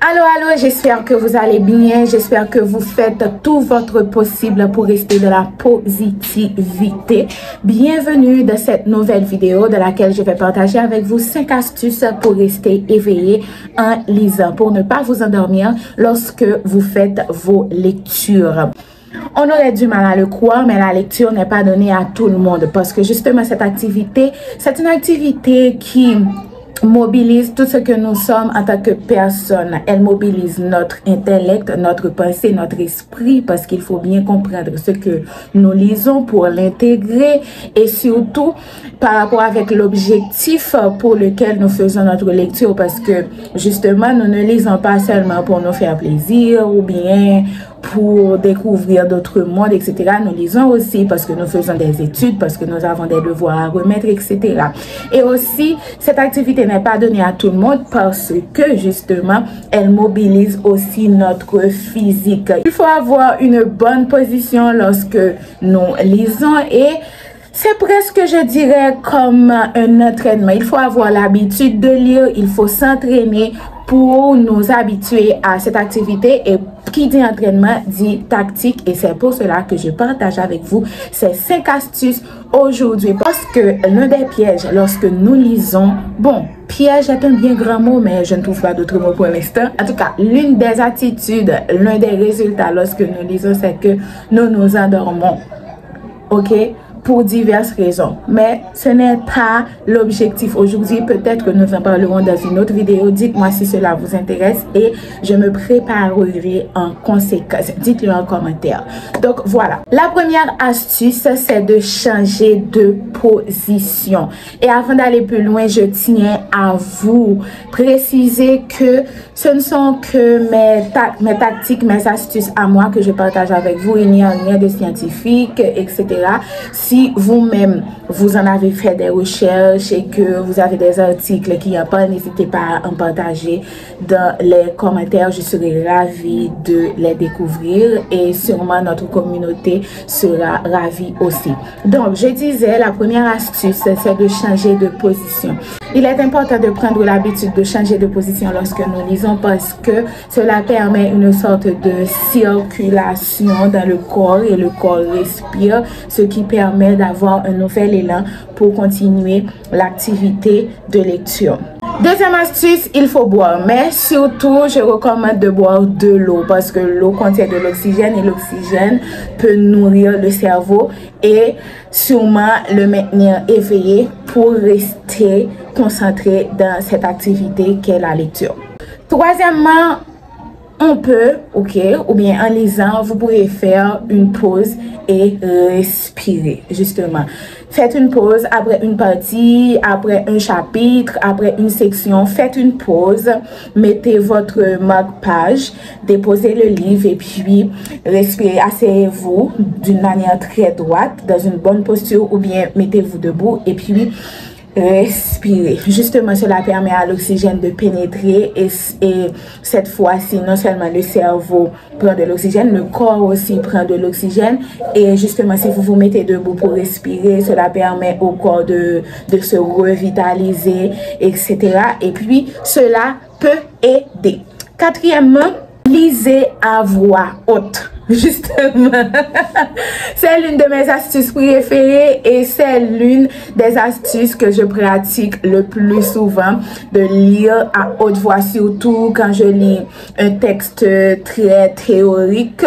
Allô, j'espère que vous allez bien, j'espère que vous faites tout votre possible pour rester de la positivité. Bienvenue dans cette nouvelle vidéo dans laquelle je vais partager avec vous 5 astuces pour rester éveillé en lisant, pour ne pas vous endormir lorsque vous faites vos lectures. On aurait du mal à le croire, mais la lecture n'est pas donnée à tout le monde parce que justement cette activité, c'est une activité qui mobilise tout ce que nous sommes en tant que personne. Elle mobilise notre intellect, notre pensée, notre esprit, parce qu'il faut bien comprendre ce que nous lisons pour l'intégrer et surtout par rapport avec l'objectif pour lequel nous faisons notre lecture, parce que justement nous ne lisons pas seulement pour nous faire plaisir ou bien pour découvrir d'autres mondes, etc. Nous lisons aussi parce que nous faisons des études, parce que nous avons des devoirs à remettre, etc. Et aussi, cette activité n'est pas donnée à tout le monde parce que, justement, elle mobilise aussi notre physique. Il faut avoir une bonne position lorsque nous lisons et c'est presque, je dirais, comme un entraînement. Il faut avoir l'habitude de lire, il faut s'entraîner pour nous habituer à cette activité. Et qui dit entraînement dit tactique, et c'est pour cela que je partage avec vous ces 5 astuces aujourd'hui, parce que l'un des pièges lorsque nous lisons, bon, piège est un bien grand mot, mais je ne trouve pas d'autre mot pour l'instant. En tout cas, l'une des attitudes, l'un des résultats lorsque nous lisons, c'est que nous nous endormons, ok, pour diverses raisons, mais ce n'est pas l'objectif aujourd'hui. Peut-être que nous en parlerons dans une autre vidéo. Dites-moi si cela vous intéresse et je me préparerai en conséquence. Dites-le en commentaire. Donc voilà, la première astuce, c'est de changer de position. Et avant d'aller plus loin, je tiens à vous préciser que ce ne sont que mes tactiques, mes astuces à moi que je partage avec vous. Il n'y a rien de scientifique, etc. Si vous-même, vous en avez fait des recherches et que vous avez des articles qui en parlent, n'hésitez pas à en partager dans les commentaires. Je serai ravie de les découvrir et sûrement notre communauté sera ravie aussi. Donc, je disais, la première astuce, c'est de changer de position. Il est important de prendre l'habitude de changer de position lorsque nous lisons parce que cela permet une sorte de circulation dans le corps et le corps respire, ce qui permet d'avoir un nouvel élan pour continuer l'activité de lecture. Deuxième astuce, il faut boire, mais surtout je recommande de boire de l'eau parce que l'eau contient de l'oxygène et l'oxygène peut nourrir le cerveau et sûrement le maintenir éveillé pour rester concentré dans cette activité qu'est la lecture. Troisièmement, on peut, ok, ou bien en lisant, vous pourrez faire une pause et respirer, justement. Faites une pause après une partie, après un chapitre, après une section. Faites une pause, mettez votre marque-page, déposez le livre et puis respirez. Asseyez-vous d'une manière très droite, dans une bonne posture ou bien mettez-vous debout et puis respirer. Justement, cela permet à l'oxygène de pénétrer et cette fois-ci, non seulement le cerveau prend de l'oxygène, le corps aussi prend de l'oxygène et justement, si vous vous mettez debout pour respirer, cela permet au corps de se revitaliser, etc. Et puis, cela peut aider. Quatrièmement, lisez à voix haute. Justement, c'est l'une de mes astuces préférées et c'est l'une des astuces que je pratique le plus souvent, de lire à haute voix, surtout quand je lis un texte très théorique.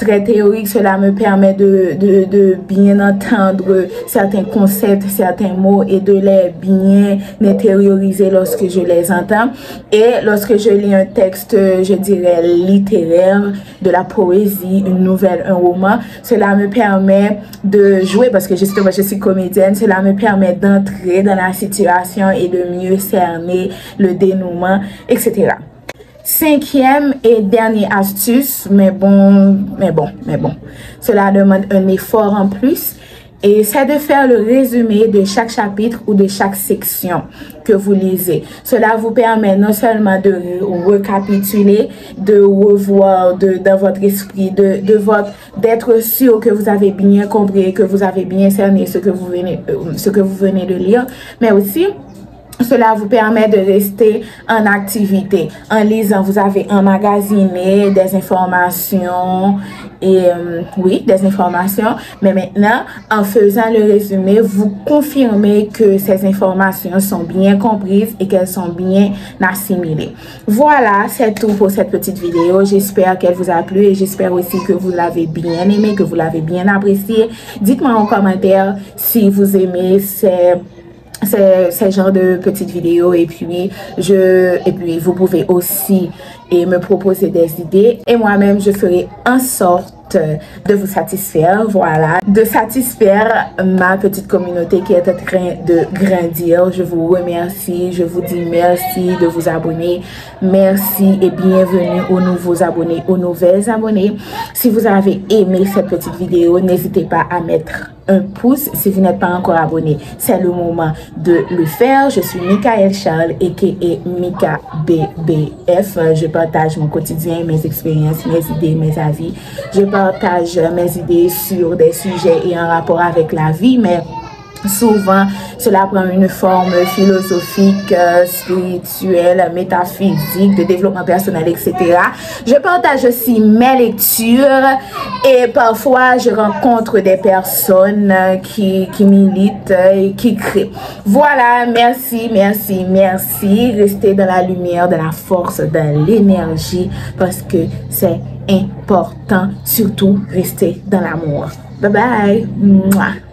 Cela me permet de bien entendre certains concepts, certains mots et de les bien intérioriser lorsque je les entends. Et lorsque je lis un texte, je dirais littéraire, de la poésie, une nouvelle, un roman, cela me permet de jouer, parce que justement je suis comédienne, cela me permet d'entrer dans la situation et de mieux cerner le dénouement, etc. Cinquième et dernière astuce, mais bon, cela demande un effort en plus, et c'est de faire le résumé de chaque chapitre ou de chaque section que vous lisez. Cela vous permet non seulement de récapituler, de revoir dans votre esprit, d'être sûr que vous avez bien compris, que vous avez bien cerné ce que vous venez de lire, mais aussi Cela vous permet de rester en activité. En lisant, vous avez emmagasiné des informations et oui, des informations. Mais maintenant, en faisant le résumé, vous confirmez que ces informations sont bien comprises et qu'elles sont bien assimilées. Voilà, c'est tout pour cette petite vidéo. J'espère qu'elle vous a plu et j'espère aussi que vous l'avez bien aimé, que vous l'avez bien apprécié. Dites-moi en commentaire si vous aimez ces genres de petites vidéos et puis vous pouvez aussi me proposer des idées et moi-même je ferai en sorte de vous satisfaire, voilà, de satisfaire ma petite communauté qui est en train de grandir. Je vous remercie, je vous dis merci de vous abonner, merci et bienvenue aux nouveaux abonnés, aux nouvelles abonnés. Si vous avez aimé cette petite vidéo, n'hésitez pas à mettre un pouce. Si vous n'êtes pas encore abonné, c'est le moment de le faire. Je suis Michaëlle Charles aka Mika BBF. Je partage mon quotidien, mes expériences, mes idées, mes avis. Je partage mes idées sur des sujets et en rapport avec la vie, mais souvent, cela prend une forme philosophique, spirituelle, métaphysique, de développement personnel, etc. Je partage aussi mes lectures et parfois je rencontre des personnes qui militent et qui créent. Voilà, merci, merci, merci. Restez dans la lumière, dans la force, dans l'énergie parce que c'est important. Surtout, restez dans l'amour. Bye bye. Mouah.